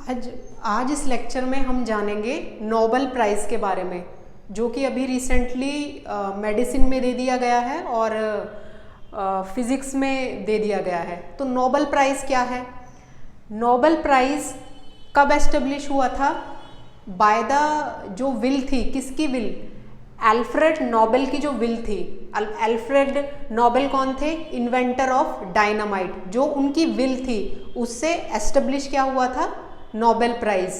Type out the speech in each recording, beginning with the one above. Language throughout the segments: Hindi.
आज इस लेक्चर में हम जानेंगे नोबेल प्राइज़ के बारे में, जो कि अभी रिसेंटली मेडिसिन में दे दिया गया है और फिज़िक्स में दे दिया गया है। तो नोबेल प्राइज़ क्या है? नोबेल प्राइज़ कब एस्टेब्लिश हुआ था? बाय द जो विल थी, किसकी विल? अल्फ्रेड नोबेल की जो विल थी। अल्फ्रेड नोबेल कौन थे? Inventor of dynamite. जो उनकी विल थी उससे एस्टेब्लिश क्या हुआ था? Nobel prize.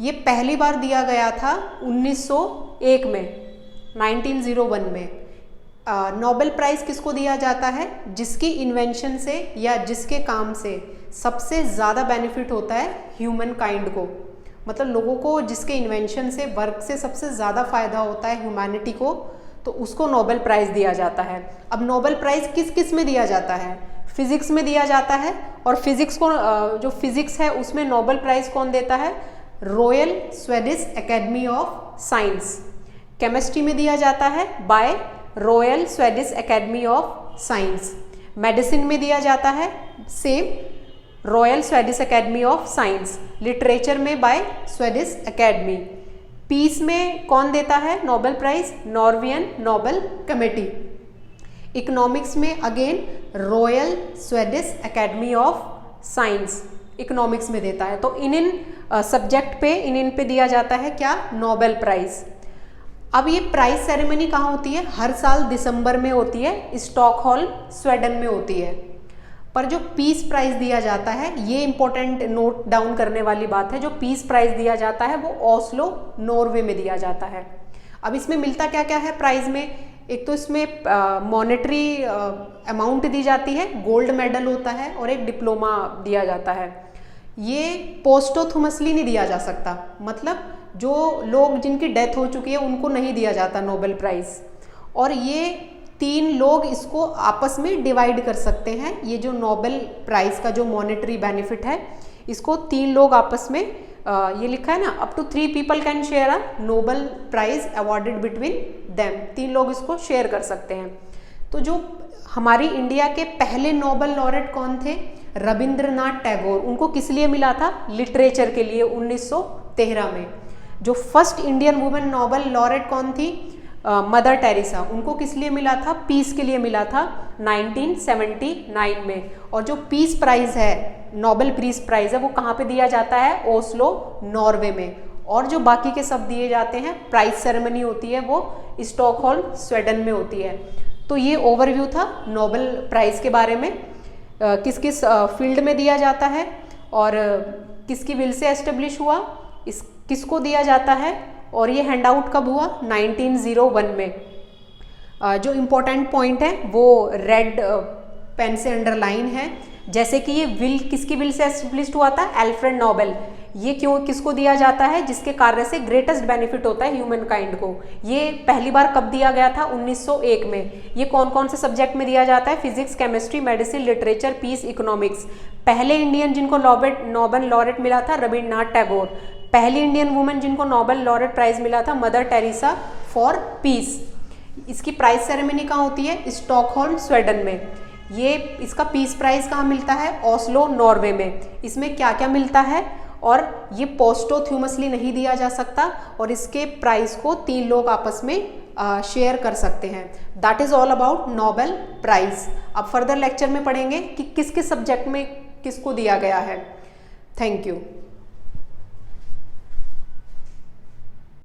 ये पहली बार दिया गया था 1901 में, 1901 में। नोबेल प्राइज़ किसको दिया जाता है? जिसकी इन्वेंशन से या जिसके काम से सबसे ज़्यादा बेनिफिट होता है ह्यूमन काइंड को, मतलब लोगों को जिसके इन्वेंशन से, वर्क से सबसे ज़्यादा फ़ायदा होता है ह्यूमैनिटी को, तो उसको नोबेल प्राइज़ दिया जाता है। अब नोबेल प्राइज़ किस किस में दिया जाता है? फिज़िक्स में दिया जाता है, और फिज़िक्स को जो फिज़िक्स है उसमें नोबेल प्राइज़ कौन देता है? Royal Swedish Academy of Science. Chemistry में दिया जाता है by Royal Swedish Academy of Science. Medicine में दिया जाता है same Royal Swedish Academy of Science. Literature में बाय स्वीडिश एकेडमी। पीस में कौन देता है Nobel prize? Norwegian Nobel committee. Economics में again Royal Swedish Academy of Science economics में देता है। तो इन सब्जेक्ट पे इन पे दिया जाता है क्या? Nobel prize. अब ये प्राइज़ सेरेमनी कहाँ होती है? हर साल दिसंबर में होती है, स्टॉकहोल्म स्वीडन में होती है। पर जो पीस प्राइज़ दिया जाता है, ये इंपॉर्टेंट नोट डाउन करने वाली बात है, जो पीस प्राइज़ दिया जाता है वो ओस्लो नॉर्वे में दिया जाता है। अब इसमें मिलता क्या क्या है प्राइज़ में? एक तो इसमें मॉनेटरी अमाउंट दी जाती है, गोल्ड मेडल होता है, और एक डिप्लोमा दिया जाता है। ये पोस्टोथुमसली नहीं दिया जा सकता, मतलब जो लोग जिनकी डेथ हो चुकी है उनको नहीं दिया जाता नोबेल प्राइज़। और ये 3 लोग इसको आपस में डिवाइड कर सकते हैं। ये जो नोबेल प्राइज़ का जो मॉनेटरी बेनिफिट है, इसको 3 लोग आपस में, ये लिखा है ना, up to 3 people can share a Nobel prize awarded between them. 3 लोग इसको शेयर कर सकते हैं। तो जो हमारी इंडिया के पहले नोबेल लॉरेट कौन थे? रविंद्रनाथ टैगोर। उनको किस लिए मिला था? लिटरेचर के लिए 1913 में। जो first Indian women Nobel laureate कौन थी? Mother Teresa. उनको किस लिए मिला था? पीस के लिए मिला था 1979 में। और जो पीस प्राइज़ है, नोबेल पीस प्राइज़ है, वो कहाँ पे दिया जाता है? ओस्लो नॉर्वे में। और जो बाकी के सब दिए जाते हैं, प्राइज़ सेरेमनी होती है वो स्टॉकहोल्म स्वीडन में होती है। तो ये ओवरव्यू था नोबेल प्राइज़ के बारे में, किस किस फील्ड में दिया जाता है और किसकी विल से एस्टेब्लिश हुआ, किसको दिया जाता है, और ये हैंड आउट कब हुआ? 1901 में। जो इम्पोर्टेंट पॉइंट है वो रेड पेन से अंडरलाइन है, जैसे कि ये विल किसकी विल से एस्टेब्लिश हुआ था? Alfred Nobel. ये क्यों किसको दिया जाता है? जिसके कार्य से ग्रेटेस्ट बेनिफिट होता है ह्यूमन काइंड को। ये पहली बार कब दिया गया था? 1901 में। ये कौन कौन से सब्जेक्ट में दिया जाता है? Physics, chemistry, medicine, literature, peace, economics. पहले इंडियन जिनको नोबेल लॉरेट मिला था रविंद्रनाथ टैगोर। पहली इंडियन वुमेन जिनको नोबेल लॉरेट प्राइज़ मिला था मदर टेरेसा फॉर पीस। इसकी प्राइज़ सेरेमनी कहाँ होती है? स्टॉकहोल्म स्वीडन में। ये इसका पीस प्राइज़ कहाँ मिलता है? ओस्लो नॉर्वे में। इसमें क्या क्या मिलता है? और ये पोस्टोथ्यूमसली नहीं दिया जा सकता, और इसके प्राइज़ को 3 लोग आपस में शेयर कर सकते हैं। That is all about Nobel prize. अब फर्दर लेक्चर में पढ़ेंगे कि किस किस सब्जेक्ट में किसको दिया गया है। Thank you.